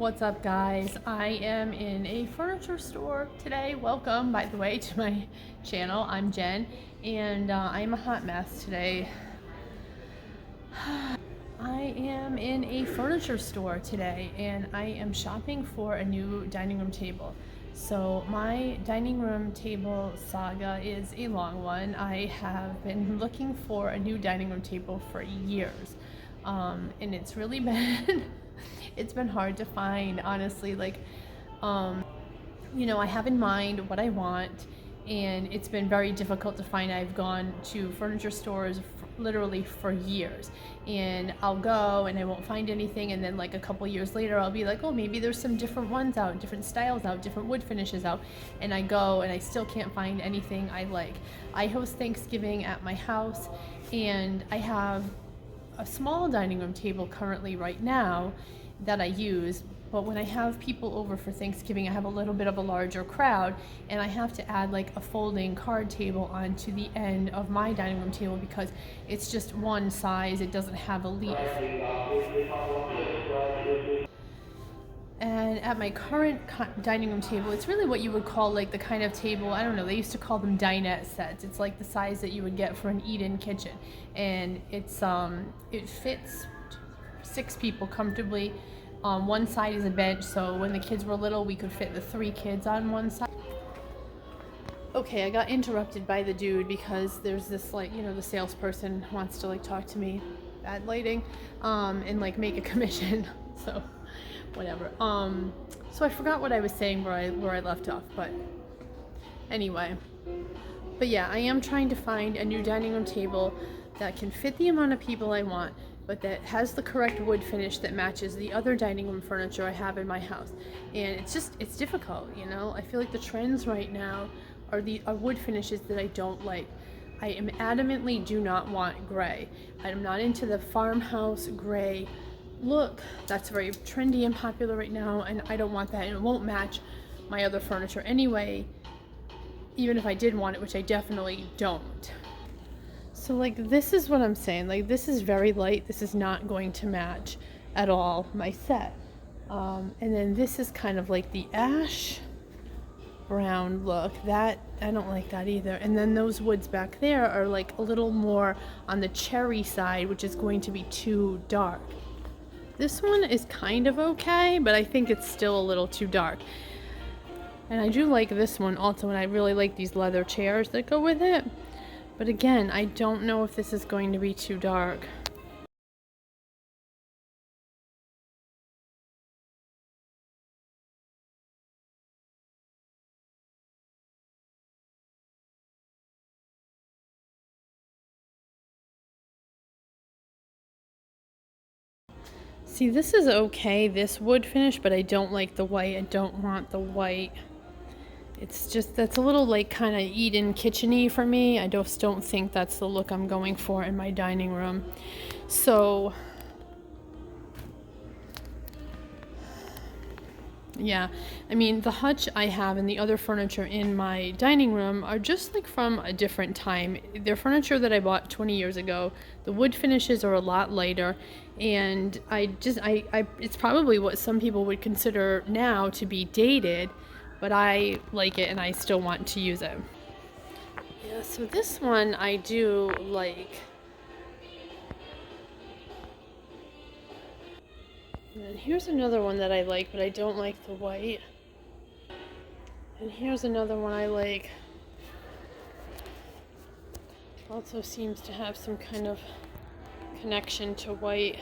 What's up, guys? I am in a furniture store today. Welcome, by the way, to my channel. I'm Jen, and I'm a hot mess today. I am in a furniture store today, and I am shopping for a new dining room table. So my dining room table saga is a long one. I have been looking for a new dining room table for years, and it's really been it's been hard to find, honestly. I have in mind what I want, and it's been very difficult to find. I've gone to furniture stores literally for years, and I'll go and I won't find anything, and then like a couple years later I'll be like, oh, maybe there's some different ones out, different styles out, different wood finishes out, and I go and I still can't find anything I like. I host Thanksgiving at my house, and I have a small dining room table currently right now that I use, but when I have people over for Thanksgiving, I have a little bit of a larger crowd, and I have to add like a folding card table onto the end of my dining room table because it's just one size, it doesn't have a leaf. And at my current dining room table, it's really what you would call like the kind of table, I don't know, they used to call them dinette sets. It's like the size that you would get for an eat-in kitchen. And it fits 6 people comfortably. One side is a bench, so when the kids were little, we could fit the 3 kids on one side. Okay, I got interrupted by the dude because there's this, like, the salesperson wants to like talk to me, bad lighting, and like make a commission. So whatever. So I forgot what I was saying where I left off, but anyway. But yeah, I am trying to find a new dining room table that can fit the amount of people I want, but that has the correct wood finish that matches the other dining room furniture I have in my house. And it's difficult, I feel like the trends right now are wood finishes that I don't like. I am adamantly do not want gray. I'm not into the farmhouse gray look. That's very trendy and popular right now, and I don't want that, and it won't match my other furniture anyway, even if I did want it, which I definitely don't. So like, this is what I'm saying, like, this is very light, this is not going to match at all my set. And then this is kind of like the ash brown look, that I don't like that either. And then those woods back there are like a little more on the cherry side, which is going to be too dark. This one is kind of okay, but I think it's still a little too dark. And I do like this one also, and I really like these leather chairs that go with it. But again, I don't know if this is going to be too dark. See, this is okay, this wood finish, but I don't like the white. I don't want the white. It's just, that's a little like kind of eat-in kitchen-y for me. I just don't think that's the look I'm going for in my dining room. So yeah, I mean, the hutch I have and the other furniture in my dining room are just like from a different time. They're furniture that I bought 20 years ago. The wood finishes are a lot lighter, and it's probably what some people would consider now to be dated, but I like it and I still want to use it. Yeah, so this one I do like. And then here's another one that I like, but I don't like the white. And here's another one I like. Also seems to have some kind of connection to white.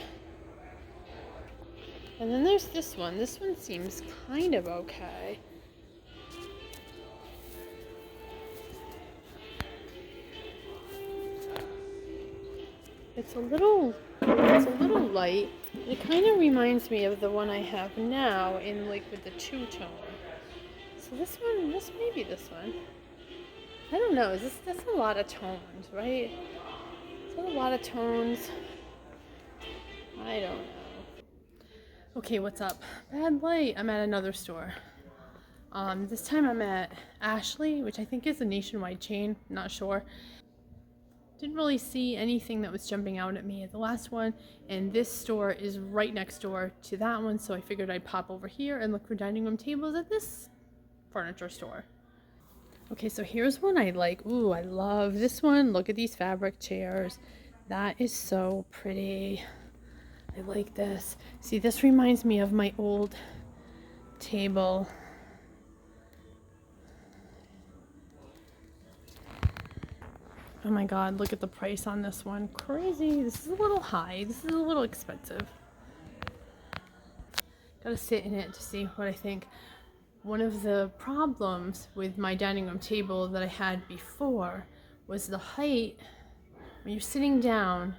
And then there's this one. This one seems kind of okay. It's a little light. It kind of reminds me of the one I have now in like with the two-tone. So this may be this one. I don't know, that's a lot of tones, right? Is that a lot of tones? I don't know. Okay, what's up? Bad light. I'm at another store. This time I'm at Ashley, which I think is a nationwide chain, not sure. didn't really see anything that was jumping out at me at the last one, and this store is right next door to that one, so I figured I'd pop over here and look for dining room tables at this furniture store. Okay, so here's one I like. Ooh, I love this one. Look at these fabric chairs. That is so pretty. I like this. See, this reminds me of my old table. Oh my god, look at the price on this one. Crazy. This is a little high. This is a little expensive. Gotta sit in it to see what I think. One of the problems with my dining room table that I had before was the height. When you're sitting down,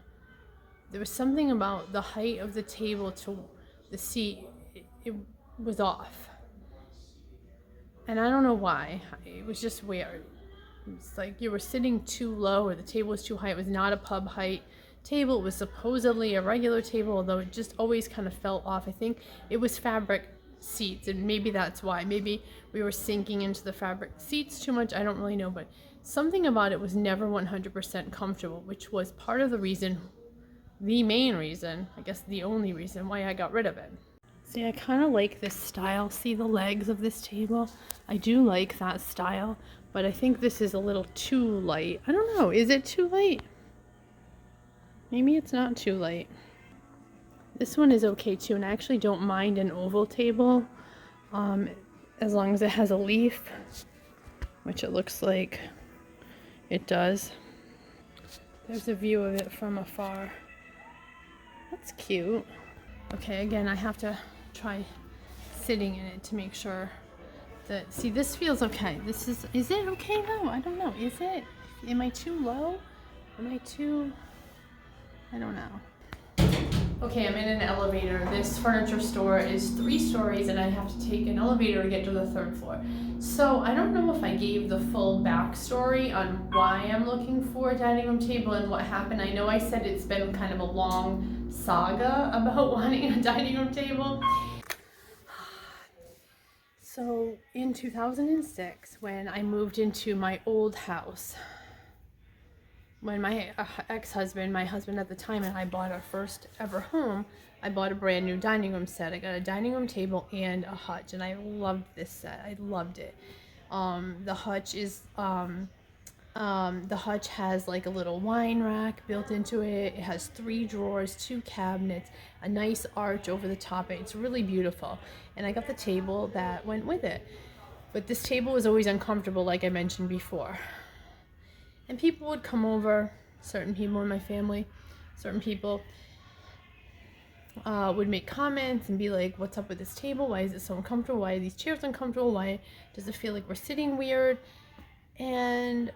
there was something about the height of the table to the seat. It was off. And I don't know why. It was just weird. It's like you were sitting too low, or the table was too high. It was not a pub height table. It was supposedly a regular table, although it just always kind of fell off. I think it was fabric seats, and maybe that's why. Maybe we were sinking into the fabric seats too much. I don't really know, but something about it was never 100% comfortable, which was part of the reason, the main reason, I guess the only reason why I got rid of it. See, I kind of like this style. See the legs of this table? I do like that style, but I think this is a little too light. I don't know. Is it too light? Maybe it's not too light. This one is okay too, and I actually don't mind an oval table as long as it has a leaf, which it looks like it does. There's a view of it from afar. That's cute. Okay, again, I have to try sitting in it to make sure that, see, this feels okay. This is it okay though? I don't know. Is it? Am I too low? Am I too, I don't know. Okay, I'm in an elevator. This furniture store is 3 stories and I have to take an elevator to get to the 3rd floor. So I don't know if I gave the full backstory on why I'm looking for a dining room table and what happened. I know I said it's been kind of a long saga about wanting a dining room table. So in 2006, when I moved into my old house, when my ex-husband, my husband at the time, and I bought our first ever home, I bought a brand new dining room set. I got a dining room table and a hutch, and I loved this set. I loved it. The hutch is the hutch has like a little wine rack built into it. It has 3 drawers, 2 cabinets, a nice arch over the top. It's really beautiful. And I got the table that went with it. But this table was always uncomfortable, like I mentioned before. And people would come over, certain people in my family, certain people would make comments and be like, what's up with this table? Why is it so uncomfortable? Why are these chairs uncomfortable? Why does it feel like we're sitting weird? And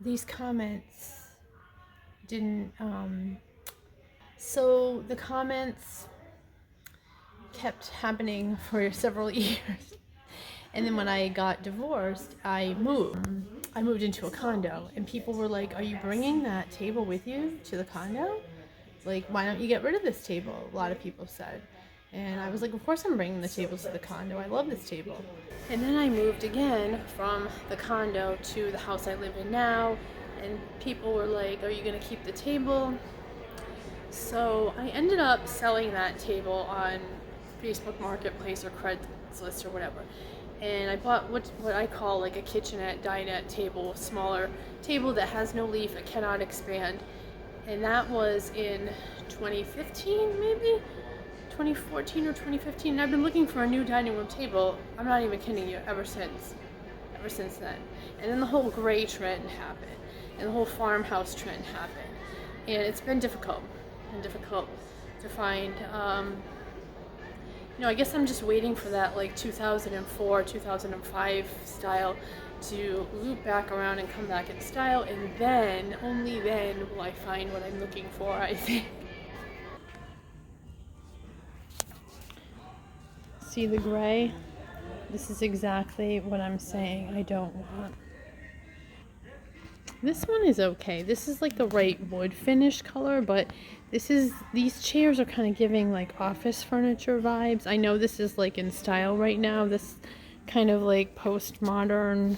these comments didn't, so the comments kept happening for several years. And then when I got divorced, I moved into a condo, and people were like, are you bringing that table with you to the condo? Like, why don't you get rid of this table? A lot of people said. And I was like, of course I'm bringing the tables to the condo. I love this table. And then I moved again from the condo to the house I live in now, and people were like, are you going to keep the table? So I ended up selling that table on Facebook Marketplace or Craigslist or whatever. And I bought what I call like a kitchenette, dinette table, a smaller table that has no leaf, it cannot expand. And that was in 2015, maybe? 2014 or 2015. And I've been looking for a new dining room table, I'm not even kidding you, ever since then. And then the whole gray trend happened, and the whole farmhouse trend happened. And it's been difficult to find. I guess I'm just waiting for that like 2004, 2005 style to loop back around and come back in style, and then, only then, will I find what I'm looking for, I think. See the gray? This is exactly what I'm saying I don't want. This one is okay. This is like the right wood finish color, but these chairs are kind of giving like office furniture vibes. I know this is like in style right now. This kind of like postmodern,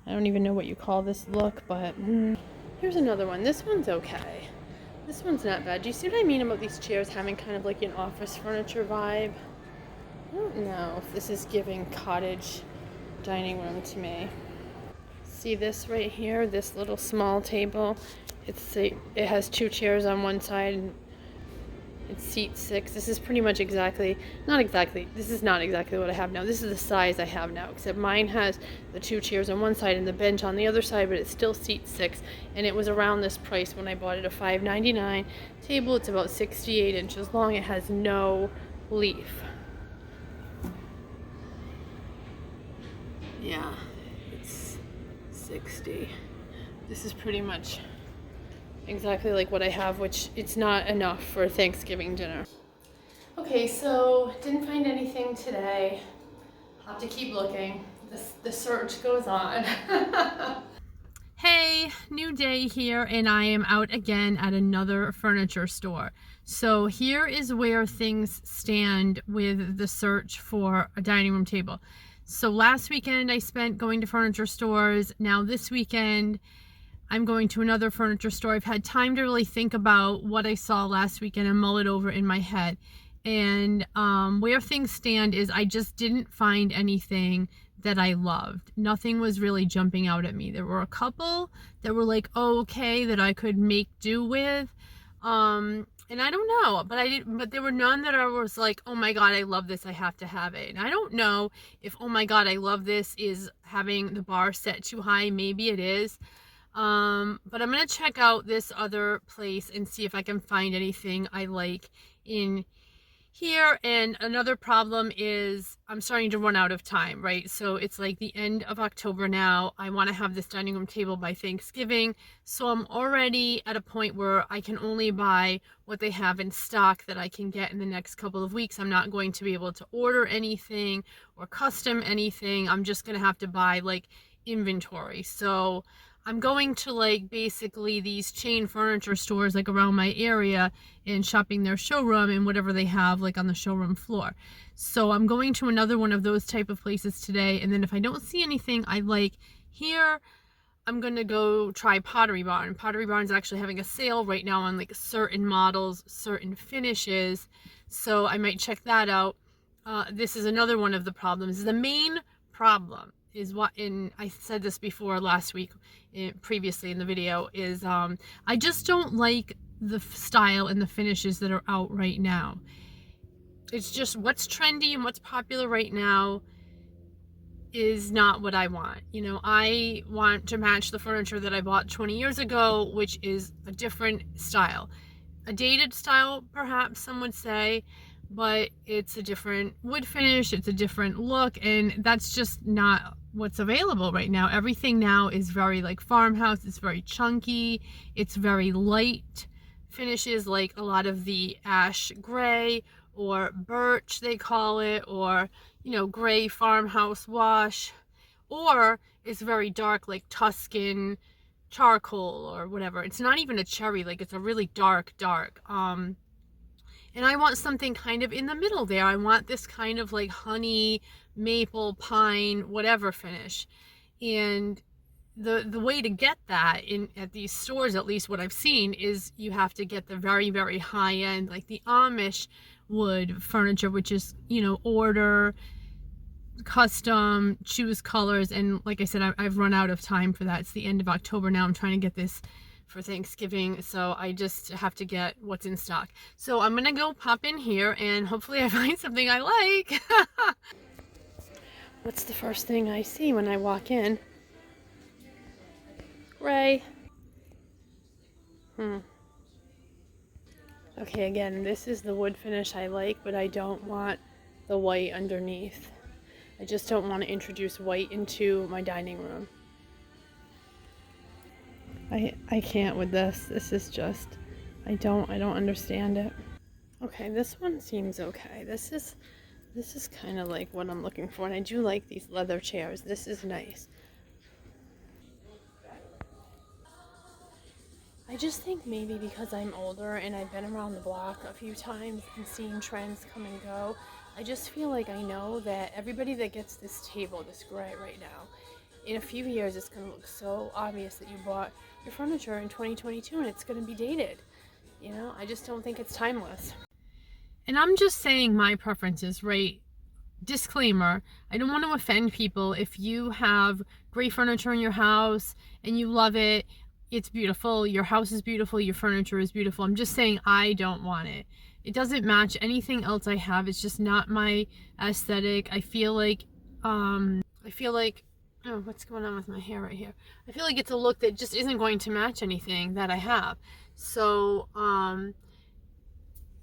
I don't even know what you call this look, but Here's another one. This one's okay. This one's not bad. Do you see what I mean about these chairs having kind of like an office furniture vibe? I don't know if this is giving cottage dining room to me. See this right here, this little small table? It has 2 chairs on one side and it's seat 6. This is pretty much this is not exactly what I have now. This is the size I have now, except mine has the 2 chairs on one side and the bench on the other side, but it's still seat 6, and it was around this price when I bought it, a $5.99 table. It's about 68 inches long. It has no leaf. Yeah, it's 60. This is pretty much exactly like what I have, which it's not enough for Thanksgiving dinner. Okay, so didn't find anything today. Have to keep looking. The search goes on. Hey, new day here, and I am out again at another furniture store. So here is where things stand with the search for a dining room table. So last weekend I spent going to furniture stores. Now this weekend I'm going to another furniture store. I've had time to really think about what I saw last weekend and mull it over in my head. And where things stand is I just didn't find anything that I loved. Nothing was really jumping out at me. There were a couple that were like, oh, okay, that I could make do with. And I don't know, but there were none that I was like, oh my God, I love this, I have to have it. And I don't know if, oh my God, I love this is having the bar set too high. Maybe it is. But I'm going to check out this other place and see if I can find anything I like in here. And another problem is I'm starting to run out of time, right? So it's like the end of October now. I want to have this dining room table by Thanksgiving. So I'm already at a point where I can only buy what they have in stock that I can get in the next couple of weeks. I'm not going to be able to order anything or custom anything. I'm just going to have to buy like inventory. So I'm going to like basically these chain furniture stores like around my area and shopping their showroom and whatever they have like on the showroom floor. So I'm going to another one of those type of places today, and then if I don't see anything I like here, I'm gonna go try Pottery Barn. Pottery Barn's actually having a sale right now on like certain models, certain finishes, so I might check that out. This is another one of the problems. The main problem is I said this before last week, previously in the video, is I just don't like the style and the finishes that are out right now. It's just what's trendy and what's popular right now is not what I want. You know, I want to match the furniture that I bought 20 years ago, which is a different style. A dated style, perhaps some would say, but it's a different wood finish, it's a different look, and that's just not what's available right now. Everything now is very like farmhouse, it's very chunky, it's very light finishes, like a lot of the ash gray or birch they call it, or you know, gray farmhouse wash, or it's very dark like Tuscan charcoal or whatever. It's not even a cherry, like it's a really dark and I want something kind of in the middle there. I want this kind of like honey, maple, pine, whatever finish. And the way to get that at these stores, at least what I've seen, is you have to get the very, very high end, like the Amish wood furniture, which is, you know, order, custom, choose colors. And like I said, I've run out of time for that. It's the end of October now. I'm trying to get this for Thanksgiving, so I just have to get what's in stock. So I'm gonna go pop in here and hopefully I find something I like. What's the first thing I see when I walk in? Ray. Okay, again, this is the wood finish I like, but I don't want the white underneath. I just don't want to introduce white into my dining room. I can't with this. This is just, I don't understand it. Okay, this one seems okay. This is kind of like what I'm looking for, and I do like these leather chairs. This is nice. I just think maybe because I'm older and I've been around the block a few times and seen trends come and go, I just feel like I know that everybody that gets this table, this gray right now, in a few years it's going to look so obvious that you bought your furniture in 2022 and it's going to be dated. You know, I just don't think it's timeless. And I'm just saying my preferences, right? Disclaimer, I don't want to offend people. If you have great furniture in your house and you love it, it's beautiful, your house is beautiful, your furniture is beautiful. I'm just saying I don't want it. It doesn't match anything else I have. It's just not my aesthetic. I feel like oh, what's going on with my hair right here? I feel like it's a look that just isn't going to match anything that I have. So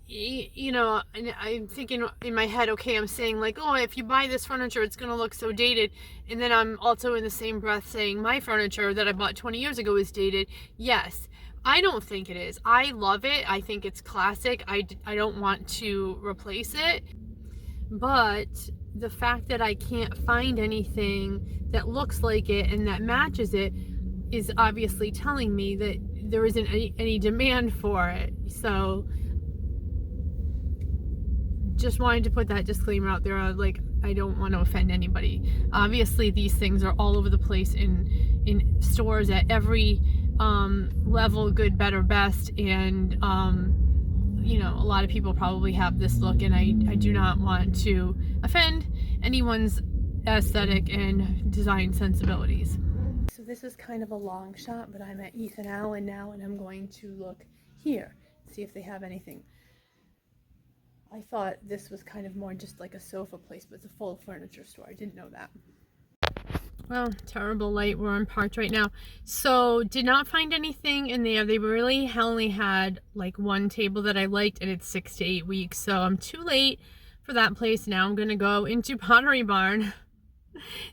you know, and I'm thinking in my head, okay, I'm saying like, oh, if you buy this furniture, it's going to look so dated. And then I'm also in the same breath saying my furniture that I bought 20 years ago is dated. Yes, I don't think it is. I love it. I think it's classic. I don't want to replace it. But the fact that I can't find anything that looks like it and that matches it is obviously telling me that there isn't any demand for it. So just wanted to put that disclaimer out there. Like, I don't want to offend anybody. Obviously these things are all over the place in stores at every level, good, better, best, and you know, a lot of people probably have this look, and I do not want to offend anyone's aesthetic and design sensibilities. So this is kind of a long shot, but I'm at Ethan Allen now, and I'm going to look here, see if they have anything. I thought this was kind of more just like a sofa place, but it's a full furniture store. I didn't know that. Well, terrible light. We're on Parked right now. So did not find anything in there. They really only had like one table that I liked, and it's 6 to 8 weeks. So I'm too late for that place. Now I'm going to go into Pottery Barn.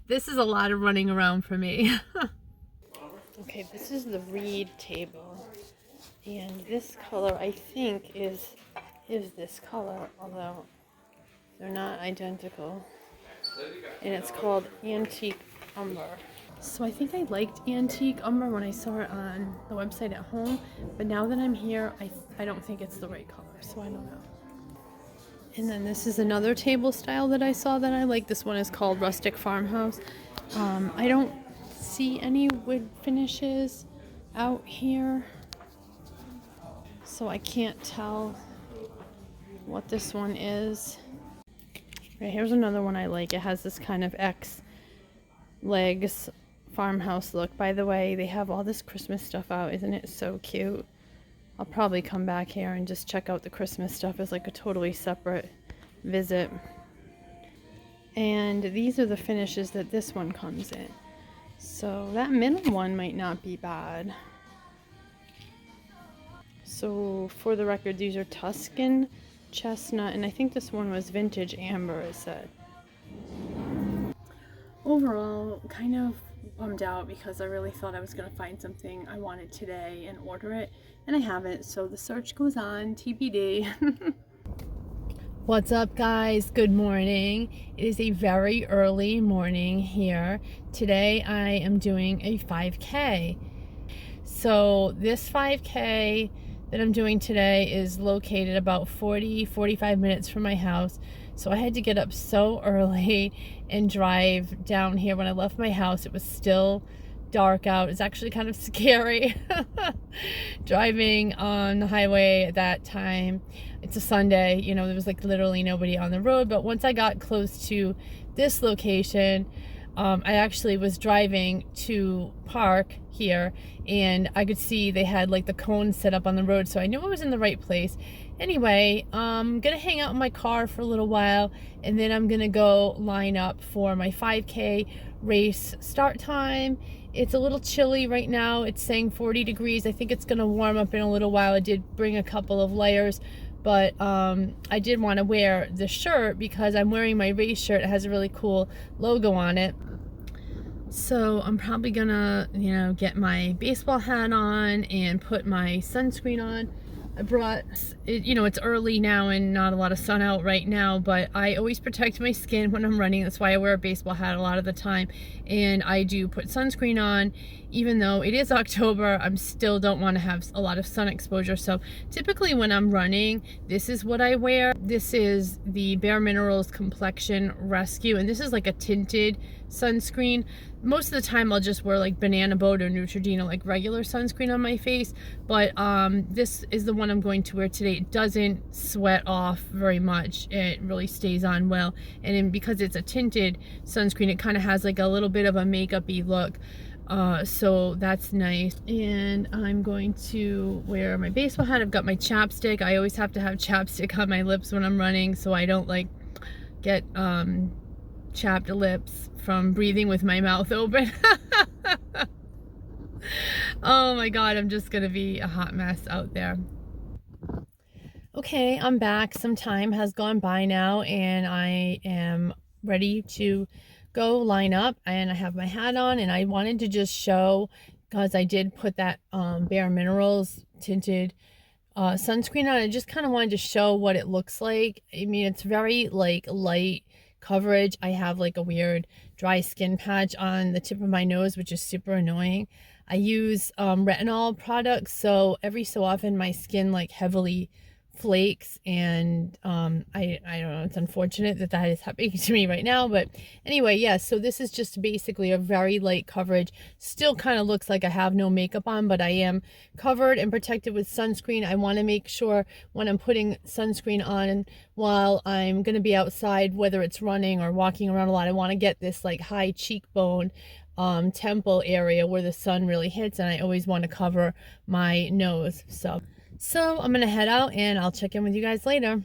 This is a lot of running around for me. Okay, this is the reed table. And this color, I think, is this color, although they're not identical. And it's called Antique Umber. So I think I liked Antique Umber when I saw it on the website at home, but now that I'm here, I don't think it's the right color, so I don't know. And then this is another table style that I saw that I like. This one is called Rustic Farmhouse. I don't see any wood finishes out here, so I can't tell what this one is. Right, here's another one I like. It has this kind of X legs farmhouse look. By the way, they have all this Christmas stuff out. Isn't it so cute? I'll probably come back here and just check out the Christmas stuff as like a totally separate visit. And these are the finishes that this one comes in. So that middle one might not be bad. So for the record, these are Tuscan chestnut, and I think this one was vintage amber, it said. Overall, kind of bummed out because I really thought I was going to find something I wanted today and order it, and I haven't, so the search goes on, TBD. What's up, guys? Good morning. It is a very early morning here. Today I am doing a 5K. So this 5K that I'm doing today is located about 45 minutes from my house. So I had to get up so early and drive down here. When I left my house, it was still dark out. It's actually kind of scary driving on the highway at that time. It's a Sunday, you know, there was like literally nobody on the road. But once I got close to this location, I actually was driving to park here, and I could see they had like the cones set up on the road, so I knew I was in the right place. Anyway, I'm gonna hang out in my car for a little while, and then I'm gonna go line up for my 5K race start time. It's a little chilly right now. It's saying 40 degrees. I think it's gonna warm up in a little while. I did bring a couple of layers, but I did want to wear the shirt because I'm wearing my race shirt. It has a really cool logo on it. So I'm probably gonna, you know, get my baseball hat on and put my sunscreen on. I brought it, you know, it's early now and not a lot of sun out right now, but I always protect my skin when I'm running. That's why I wear a baseball hat a lot of the time, and I do put sunscreen on. Even though it is October, I still don't want to have a lot of sun exposure. So typically when I'm running, this is what I wear. This is the Bare Minerals Complexion Rescue, and this is like a tinted sunscreen. most of the time I'll just wear like Banana Boat or Neutrogena, like regular sunscreen on my face, but this is the one I'm going to wear today. It doesn't sweat off very much. It really stays on well, and then because it's a tinted sunscreen, it kind of has like a little bit of a makeup-y look. So that's nice. And I'm going to wear my baseball hat. I've got my chapstick. I always have to have chapstick on my lips when I'm running so I don't like get chapped lips from breathing with my mouth open. Oh my god, I'm just gonna be a hot mess out there. Okay, I'm back. Some time has gone by now and I am ready to go line up, and I have my hat on, and I wanted to just show, because I did put that Bare Minerals tinted sunscreen on. I just kind of wanted to show what it looks like. I mean, it's very like light coverage. I have like a weird dry skin patch on the tip of my nose, which is super annoying. I use retinol products, so every so often my skin like heavily flakes, and I don't know, it's unfortunate that that is happening to me right now, but anyway, yeah, so this is just basically a very light coverage. Still kind of looks like I have no makeup on, but I am covered and protected with sunscreen. I want to make sure when I'm putting sunscreen on while I'm going to be outside, whether it's running or walking around a lot, I want to get this like high cheekbone temple area where the sun really hits, and I always want to cover my nose. So I'm gonna head out and I'll check in with you guys later.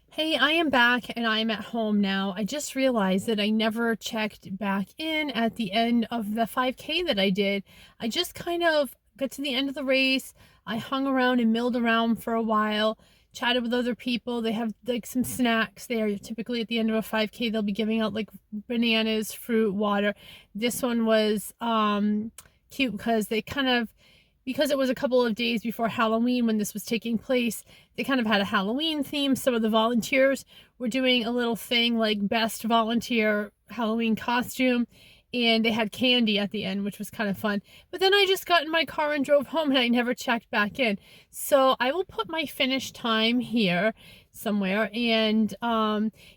Hey, I am back and I'm at home now. I just realized that I never checked back in at the end of the 5K that I did. I just kind of got to the end of the race. I hung around and milled around for a while, chatted with other people. They have like some snacks there. Typically at the end of a 5K, they'll be giving out like bananas, fruit, water. This one was cute because they because it was a couple of days before Halloween when this was taking place, they kind of had a Halloween theme. Some of the volunteers were doing a little thing like best volunteer Halloween costume, and they had candy at the end, which was kind of fun. But then I just got in my car and drove home, and I never checked back in. So I will put my finish time here somewhere. And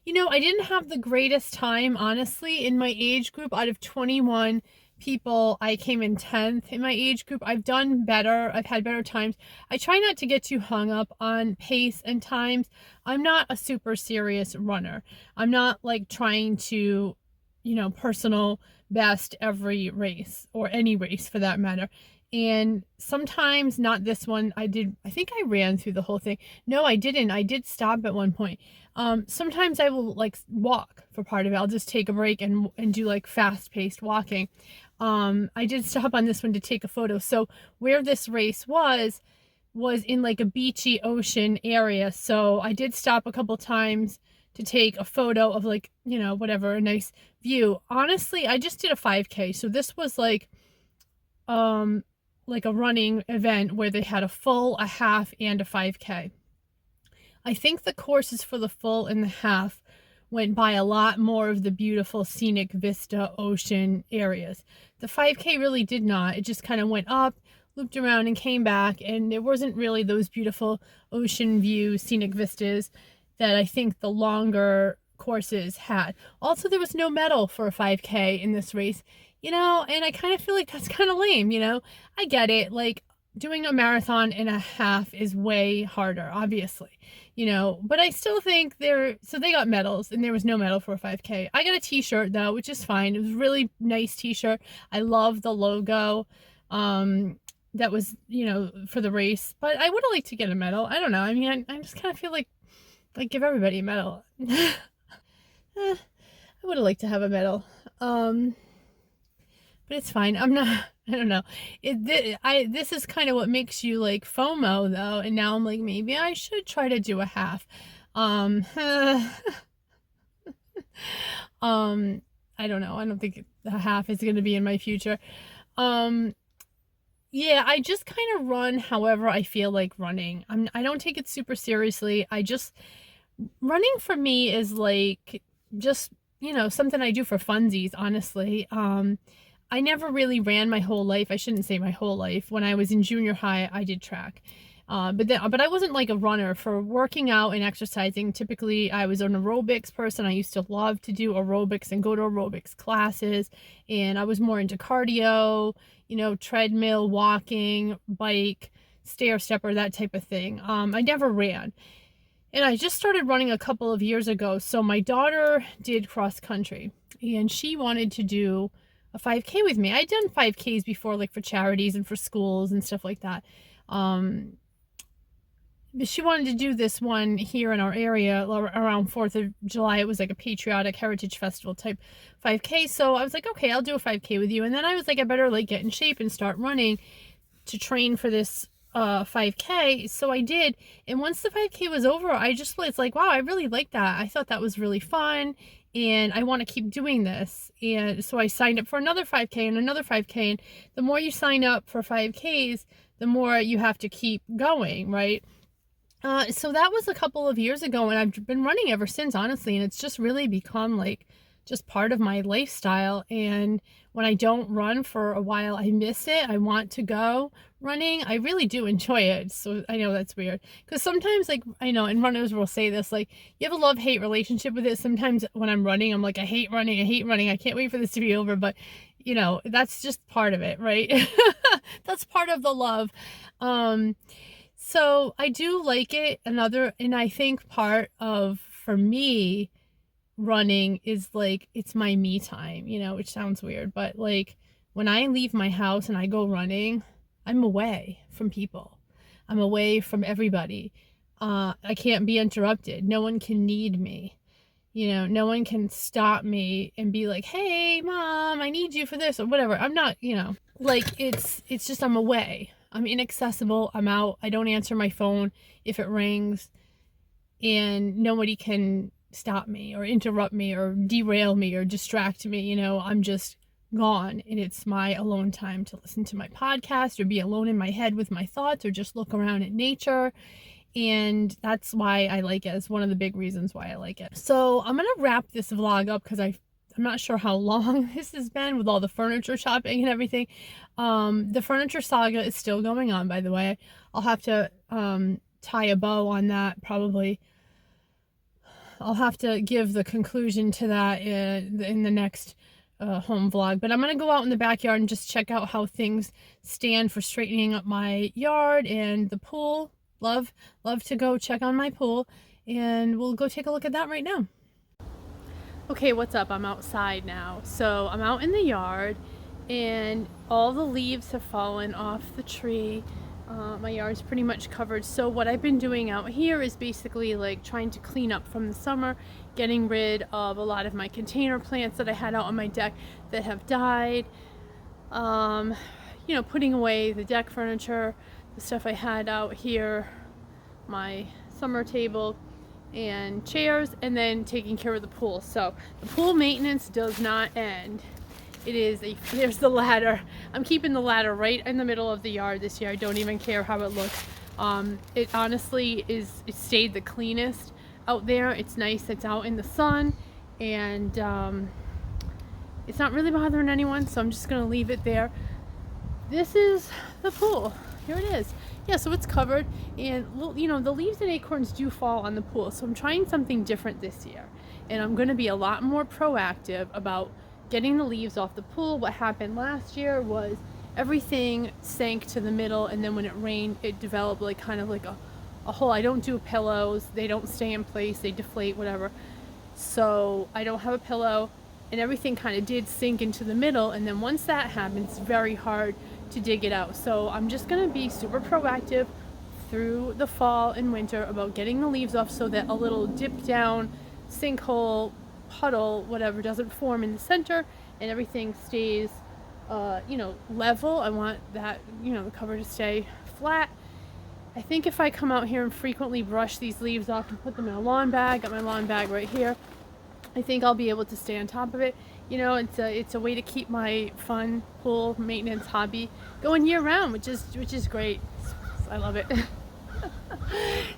you know, I didn't have the greatest time, honestly, in my age group. Out of 21 people, I came in 10th in my age group. I've done better. I've had better times. I try not to get too hung up on pace and times. I'm not a super serious runner. I'm not like trying to, you know, personal best every race, or any race for that matter. And sometimes, not this one, I think I ran through the whole thing. No, I didn't. I did stop at one point. Sometimes I will like walk for part of it. I'll just take a break and do like fast paced walking. I did stop on this one to take a photo. So where this race was in like a beachy ocean area. So I did stop a couple times to take a photo of like, you know, whatever, a nice view. Honestly, I just did a 5K. So this was like a running event where they had a full, a half, and a 5K. I think the courses for the full and the half went by a lot more of the beautiful scenic vista ocean areas. The 5K really did not. It just kind of went up, looped around, and came back, and it wasn't really those beautiful ocean view scenic vistas that I think the longer courses had. Also, there was no medal for a 5K in this race, you know, and I kind of feel like that's kind of lame, you know. I get it, like doing a marathon and a half is way harder, obviously, you know, but I still think so they got medals, and there was no medal for a 5K. I got a t-shirt though, which is fine. It was a really nice t-shirt. I love the logo that was, you know, for the race, but I would have liked to get a medal. I don't know. I mean, I just kind of feel like give everybody a medal. I would have liked to have a medal. But it's fine. I don't know. This is kind of what makes you like FOMO though. And now I'm like, maybe I should try to do a half. I don't know. I don't think a half is going to be in my future. Yeah, I just kind of run however I feel like running. I don't take it super seriously. Running for me is like just, you know, something I do for funsies, honestly. I never really ran my whole life. I shouldn't say my whole life. When I was in junior high, I did track. But I wasn't like a runner. For working out and exercising, typically I was an aerobics person. I used to love to do aerobics and go to aerobics classes, and I was more into cardio, treadmill, walking, bike, stair stepper, that type of thing. I never ran. And I just started running a couple of years ago. So my daughter did cross country, and she wanted to do a 5K with me. I'd done 5Ks before, like for charities and for schools and stuff like that. But she wanted to do this one here in our area around 4th of July. It was like a patriotic heritage festival type 5K. So I was like, okay, I'll do a 5K with you. And then I was like, I better like get in shape and start running to train for this 5K. So I did. And once the 5K was over, I just was like, wow, I really like that. I thought that was really fun, and I want to keep doing this. And so I signed up for another 5K and another 5K. And the more you sign up for 5Ks, the more you have to keep going, right? So that was a couple of years ago, and I've been running ever since, honestly, and it's just really become like just part of my lifestyle. And when I don't run for a while, I miss it. I want to go running. I really do enjoy it. So I know that's weird, because sometimes, like, I know, and runners will say this, like, you have a love-hate relationship with it. Sometimes when I'm running, I'm like, I hate running. I can't wait for this to be over. But that's just part of it, right? That's part of the love. So I do like it. And I think part of, for me, running is like, it's my me time, which sounds weird, but like when I leave my house and I go running, I'm away from people. I'm away from everybody. I can't be interrupted. No one can need me. No one can stop me and be like, hey, Mom, I need you for this or whatever. I'm not, like it's just, I'm away. I'm inaccessible. I'm out. I don't answer my phone if it rings, and nobody can stop me or interrupt me or derail me or distract me. I'm just gone, and it's my alone time to listen to my podcast or be alone in my head with my thoughts or just look around at nature. And that's why I like it. It's one of the big reasons why I like it. So I'm gonna wrap this vlog up, because I'm not sure how long this has been with all the furniture shopping and everything. The furniture saga is still going on, by the way. I'll have to tie a bow on that, probably. I'll have to give the conclusion to that in the next home vlog. But I'm going to go out in the backyard and just check out how things stand for straightening up my yard and the pool. Love to go check on my pool, and we'll go take a look at that right now. Okay, what's up? I'm outside now. So I'm out in the yard, and all the leaves have fallen off the tree. My yard's pretty much covered. So what I've been doing out here is basically like trying to clean up from the summer, getting rid of a lot of my container plants that I had out on my deck that have died. Putting away the deck furniture, the stuff I had out here, my summer table and chairs, and then taking care of the pool. So the pool maintenance does not end. There's the ladder. I'm keeping the ladder right in the middle of the yard this year. I don't even care how it looks. It honestly it stayed the cleanest out there. It's nice. It's out in the sun, and it's not really bothering anyone, so I'm just gonna leave it there. This is the pool. Here it is. Yeah, so it's covered, and the leaves and acorns do fall on the pool, so I'm trying something different this year, and I'm going to be a lot more proactive about getting the leaves off the pool. What happened last year was everything sank to the middle, and then when it rained, it developed like kind of like a hole. I don't do pillows. They don't stay in place. They deflate, whatever. So I don't have a pillow, and everything kind of did sink into the middle, and then once that happens, it's very hard to dig it out. So I'm just going to be super proactive through the fall and winter about getting the leaves off, so that a little dip down sinkhole, puddle, whatever, doesn't form in the center, and everything stays level. I want that the cover to stay flat. I think if I come out here and frequently brush these leaves off and put them in a lawn bag, got my lawn bag right here, I think I'll be able to stay on top of it. It's a way to keep my fun pool maintenance hobby going year round, which is great. I love it.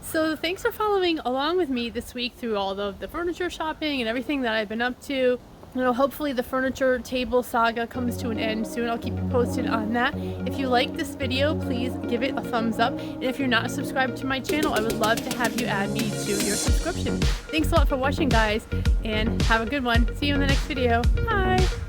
So thanks for following along with me this week through all of the furniture shopping and everything that I've been up to. You know, hopefully the furniture table saga comes to an end soon. I'll keep you posted on that. If you like this video, please give it a thumbs up. And if you're not subscribed to my channel, I would love to have you add me to your subscription. Thanks a lot for watching, guys, and have a good one. See you in the next video. Bye!